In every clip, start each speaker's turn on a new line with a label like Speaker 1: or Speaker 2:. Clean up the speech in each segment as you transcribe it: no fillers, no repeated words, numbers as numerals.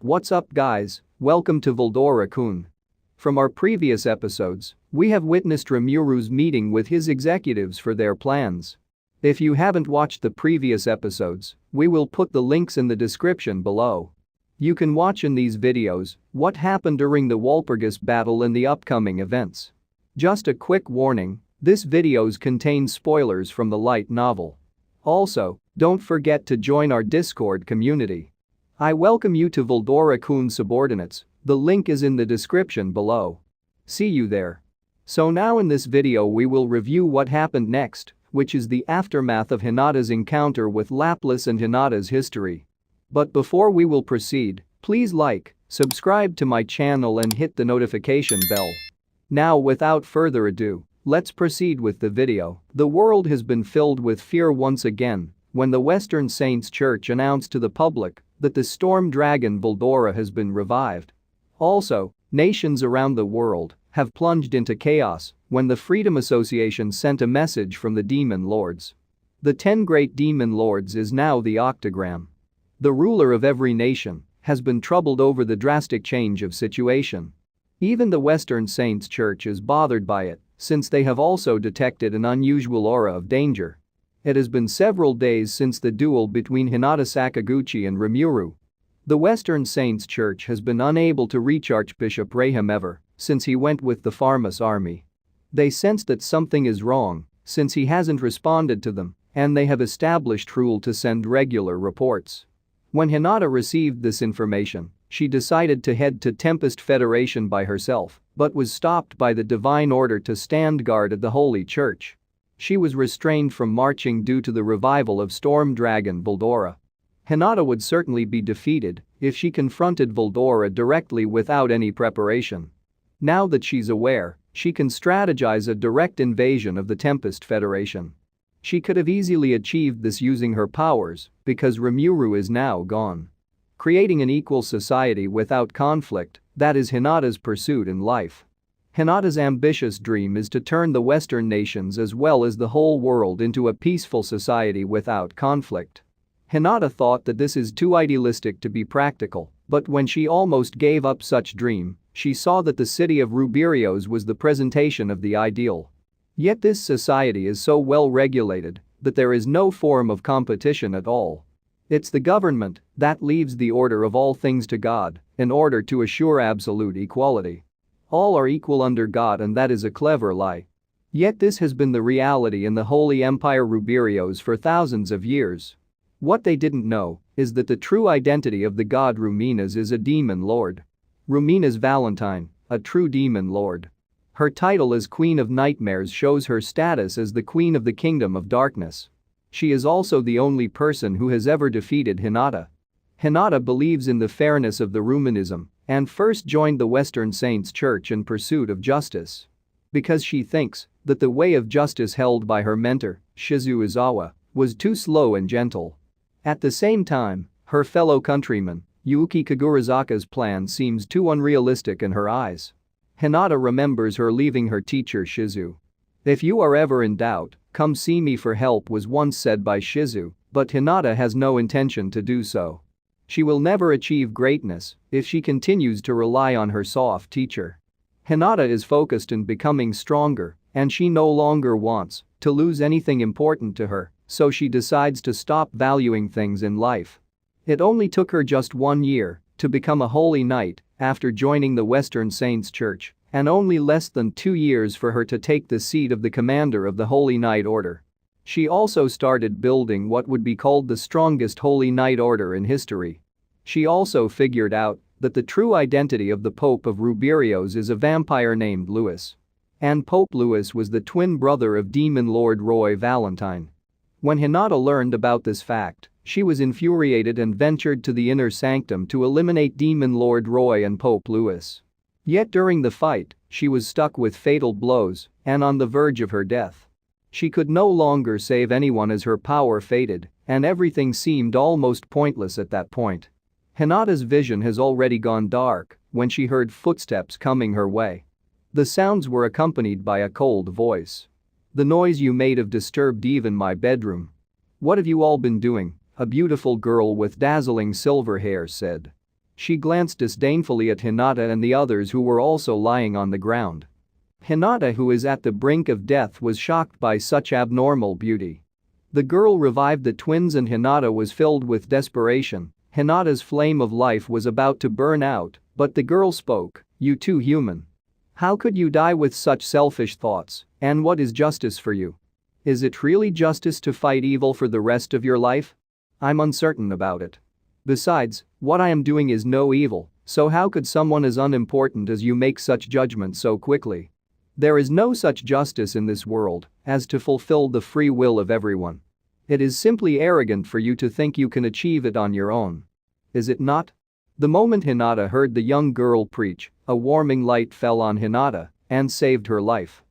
Speaker 1: What's up guys, welcome to Veldora-kun. From our previous episodes, we have witnessed Rimuru's meeting with his executives for their plans. If you haven't watched the previous episodes, we will put the links in the description below. You can watch in these videos what happened during the Walpurgis battle and the upcoming events. Just a quick warning, this videos contains spoilers from the light novel. Also, don't forget to join our Discord community. I welcome you to Veldora-kun subordinates, the link is in the description below. See you there. So now in this video we will review what happened next, which is the aftermath of Hinata's encounter with Laplace and Hinata's history. But before we will proceed, please like, subscribe to my channel and hit the notification bell. Now without further ado, let's proceed with the video. The world has been filled with fear once again when the Western Saints Church announced to the public that the storm dragon Veldora has been revived. Also, nations around the world have plunged into chaos when the Freedom Association sent a message from the Demon Lords. The 10 Great Demon Lords is now the OCTAGRAM. The ruler of every nation has been troubled over the drastic change of situation. Even the Western Saints Church is bothered by it, since they have also detected an unusual aura of danger. It has been several days since the duel between Hinata Sakaguchi and Rimuru. The Western Saints Church has been unable to reach Archbishop Rahim ever since he went with the Pharmas army. They sense that something is wrong since he hasn't responded to them, and they have established rule to send regular reports. When Hinata received this information, she decided to head to Tempest Federation by herself, but was stopped by the divine order to stand guard at the Holy Church. She was restrained from marching due to the revival of Storm Dragon Veldora. Hinata would certainly be defeated if she confronted Veldora directly without any preparation. Now that she's aware, she can strategize a direct invasion of the Tempest Federation. She could have easily achieved this using her powers because Rimuru is now gone. Creating an equal society without conflict, that is Hinata's pursuit in life. Hinata's ambitious dream is to turn the Western nations as well as the whole world into a peaceful society without conflict. Hinata thought that this is too idealistic to be practical, but when she almost gave up such dream, she saw that the city of Ruberios was the presentation of the ideal. Yet this society is so well regulated that there is no form of competition at all. It's the government that leaves the order of all things to God in order to assure absolute equality. All are equal under God, and that is a clever lie. Yet this has been the reality in the Holy Empire Ruberios for thousands of years. What they didn't know is that the true identity of the god Luminus is a demon lord. Luminus Valentine, a true demon lord. Her title as Queen of Nightmares shows her status as the Queen of the Kingdom of Darkness. She is also the only person who has ever defeated Hinata. Hinata believes in the fairness of the Luminism and first joined the Western Saints Church in pursuit of justice. Because she thinks that the way of justice held by her mentor, Shizu Izawa, was too slow and gentle. At the same time, her fellow countryman, Yuki Kagurazaka's plan seems too unrealistic in her eyes. Hinata remembers her leaving her teacher Shizu. "If you are ever in doubt, come see me for help," was once said by Shizu, but Hinata has no intention to do so. She will never achieve greatness if she continues to rely on her soft teacher. Hinata is focused in becoming stronger, and she no longer wants to lose anything important to her, so she decides to stop valuing things in life. It only took her just 1 year to become a holy knight after joining the Western Saints Church, and only less than 2 years for her to take the seat of the commander of the Holy Knight Order. She also started building what would be called the strongest Holy Knight Order in history. She also figured out that the true identity of the Pope of Ruberios is a vampire named Louis. And Pope Louis was the twin brother of Demon Lord Roy Valentine. When Hinata learned about this fact, she was infuriated and ventured to the inner sanctum to eliminate Demon Lord Roy and Pope Louis. Yet during the fight, she was stuck with fatal blows and on the verge of her death. She could no longer save anyone as her power faded, and everything seemed almost pointless at that point. Hinata's vision has already gone dark when she heard footsteps coming her way. The sounds were accompanied by a cold voice. "The noise you made have disturbed even my bedroom. What have you all been doing?" a beautiful girl with dazzling silver hair said. She glanced disdainfully at Hinata and the others who were also lying on the ground. Hinata, who is at the brink of death, was shocked by such abnormal beauty. The girl revived the twins and Hinata was filled with desperation. Hinata's flame of life was about to burn out, but the girl spoke, "You too human. How could you die with such selfish thoughts, and what is justice for you? Is it really justice to fight evil for the rest of your life? I'm uncertain about it. Besides, what I am doing is no evil, so how could someone as unimportant as you make such judgments so quickly? There is no such justice in this world as to fulfill the free will of everyone. It is simply arrogant for you to think you can achieve it on your own. Is it not?" The moment Hinata heard the young girl preach, a warming light fell on Hinata and saved her life.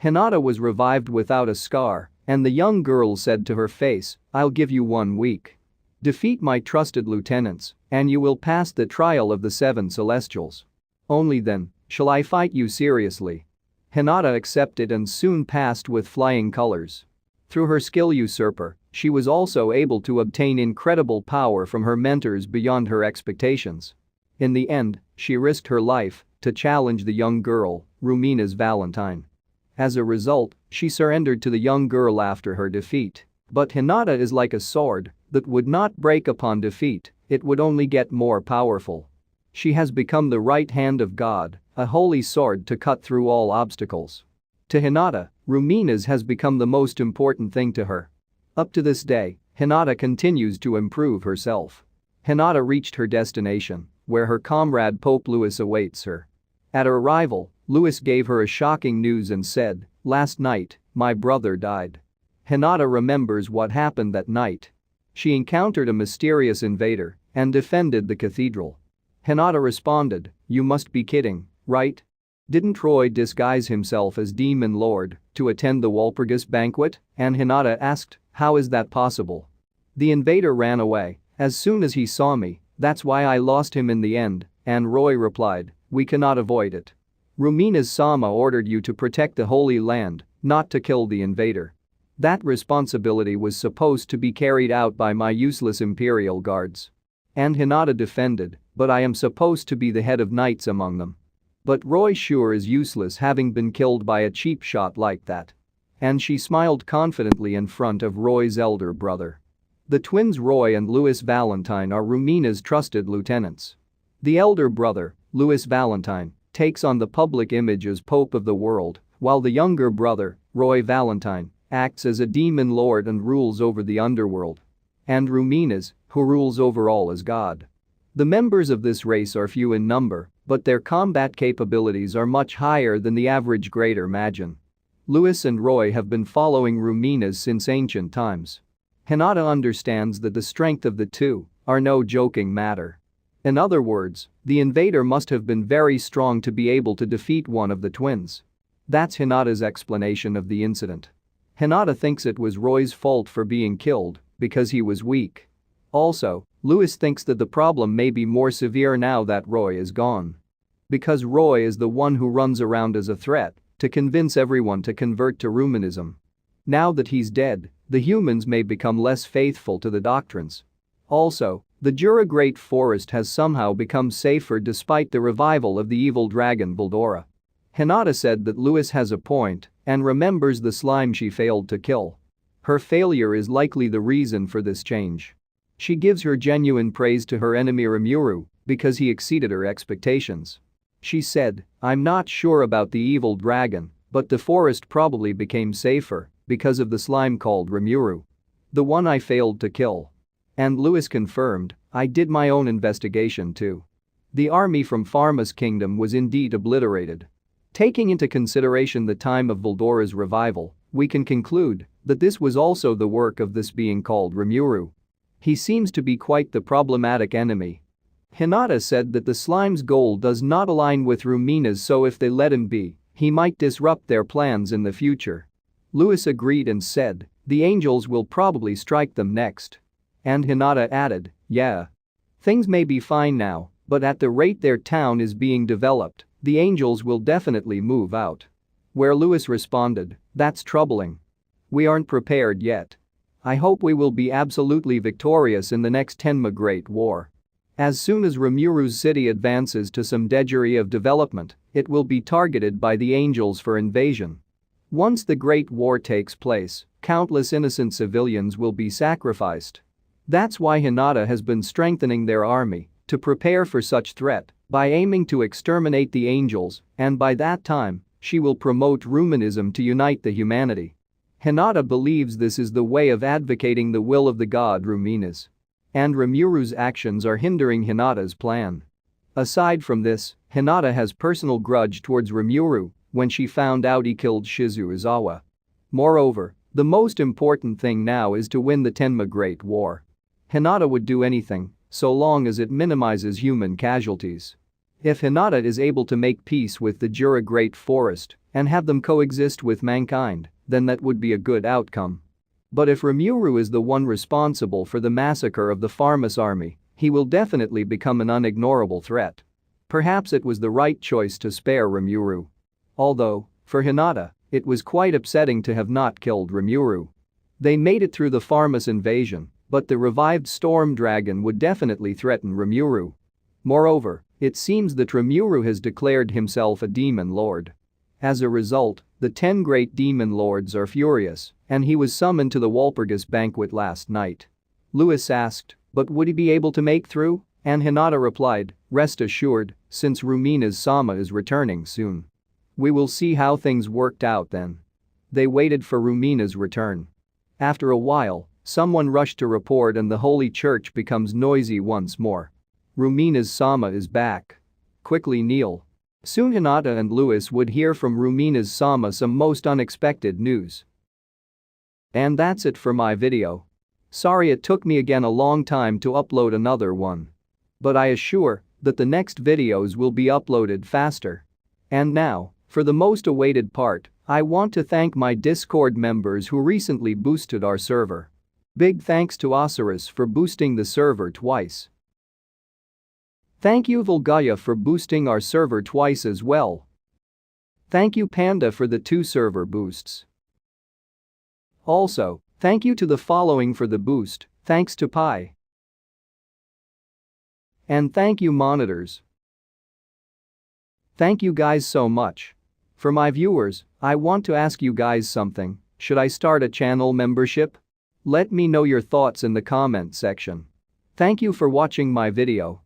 Speaker 1: Hinata was revived without a scar, and the young girl said to her face, "I'll give you 1 week. Defeat my trusted lieutenants, and you will pass the trial of the 7 celestials. Only then shall I fight you seriously." Hinata accepted and soon passed with flying colors. Through her skill usurper, she was also able to obtain incredible power from her mentors beyond her expectations. In the end, she risked her life to challenge the young girl, Rumina's Valentine. As a result, she surrendered to the young girl after her defeat. But Hinata is like a sword that would not break upon defeat, it would only get more powerful. She has become the right hand of God, a holy sword to cut through all obstacles. To Hinata, Rumina's has become the most important thing to her. Up to this day, Hinata continues to improve herself. Hinata reached her destination, where her comrade Pope Louis awaits her. At her arrival, Louis gave her a shocking news and said, "Last night, my brother died." Hinata remembers what happened that night. She encountered a mysterious invader and defended the cathedral. Hinata responded, "You must be kidding, right? Didn't Roy disguise himself as Demon Lord to attend the Walpurgis banquet?" And Hinata asked, "How is that possible?" "The invader ran away as soon as he saw me, that's why I lost him in the end," and Roy replied, "We cannot avoid it. Luminus-sama ordered you to protect the Holy Land, not to kill the invader. That responsibility was supposed to be carried out by my useless Imperial guards." And Hinata defended, "But I am supposed to be the head of knights among them. But Roy sure is useless, having been killed by a cheap shot like that." And she smiled confidently in front of Roy's elder brother. The twins Roy and Louis Valentine are Rumina's trusted lieutenants. The elder brother, Louis Valentine, takes on the public image as Pope of the world, while the younger brother, Roy Valentine, acts as a demon lord and rules over the underworld. And Rumina's, who rules over all as God. The members of this race are few in number, but their combat capabilities are much higher than the average greater Majin. Louis and Roy have been following Rumina's since ancient times. Hinata understands that the strength of the two are no joking matter. In other words, the invader must have been very strong to be able to defeat one of the twins. That's Hinata's explanation of the incident. Hinata thinks it was Roy's fault for being killed because he was weak. Also, Louis thinks that the problem may be more severe now that Roy is gone. Because Roy is the one who runs around as a threat to convince everyone to convert to Ruminism. Now that he's dead, the humans may become less faithful to the doctrines. Also, the Jura Great Forest has somehow become safer despite the revival of the evil dragon Veldora. Hinata said that Louis has a point and remembers the slime she failed to kill. Her failure is likely the reason for this change. She gives her genuine praise to her enemy Rimuru because he exceeded her expectations. She said, "I'm not sure about the evil dragon, but the forest probably became safer because of the slime called Rimuru. The one I failed to kill." And Louis confirmed, "I did my own investigation too. The army from Pharma's kingdom was indeed obliterated." Taking into consideration the time of Veldora's revival, we can conclude that this was also the work of this being called Rimuru. He seems to be quite the problematic enemy. Hinata said that the slime's goal does not align with Rumina's, so if they let him be, he might disrupt their plans in the future. Louis agreed and said, "The angels will probably strike them next." And Hinata added, "Yeah. Things may be fine now, but at the rate their town is being developed, the angels will definitely move out." Where Louis responded, "That's troubling. We aren't prepared yet. I hope we will be absolutely victorious in the next Tenma Great War." As soon as Rimuru's city advances to some degree of development, it will be targeted by the angels for invasion. Once the Great War takes place, countless innocent civilians will be sacrificed. That's why Hinata has been strengthening their army to prepare for such threat by aiming to exterminate the angels, and by that time, she will promote Ruminism to unite the humanity. Hinata believes this is the way of advocating the will of the god Ruminus. And Rimuru's actions are hindering Hinata's plan. Aside from this, Hinata has personal grudge towards Rimuru when she found out he killed Shizuozawa. Moreover, the most important thing now is to win the Tenma Great War. Hinata would do anything, so long as it minimizes human casualties. If Hinata is able to make peace with the Jura Great Forest and have them coexist with mankind, then that would be a good outcome. But if Rimuru is the one responsible for the massacre of the Pharmus army, he will definitely become an unignorable threat. Perhaps it was the right choice to spare Rimuru. Although, for Hinata, it was quite upsetting to have not killed Rimuru. They made it through the Pharmus invasion, but the revived Storm Dragon would definitely threaten Rimuru. Moreover, it seems that Rimuru has declared himself a demon lord. As a result, the 10 great demon lords are furious, and he was summoned to the Walpurgis banquet last night. Lewis asked, but would he be able to make through? And Hinata replied, rest assured, since Ruminus-sama is returning soon. We will see how things worked out then. They waited for Rumina's return. After a while, someone rushed to report and the holy church becomes noisy once more. Ruminus-sama is back. Quickly kneel. Soon Hinata and Lewis would hear from Ruminus-sama some most unexpected news. And that's it for my video. Sorry it took me again a long time to upload another one. But I assure that the next videos will be uploaded faster. And now, for the most awaited part, I want to thank my Discord members who recently boosted our server. Big thanks to Osiris for boosting the server twice. Thank you Volgaya for boosting our server twice as well. Thank you Panda for the 2 server boosts. Also, thank you to the following for the boost, thanks to Pi. And thank you monitors. Thank you guys so much. For my viewers, I want to ask you guys something, should I start a channel membership? Let me know your thoughts in the comment section. Thank you for watching my video.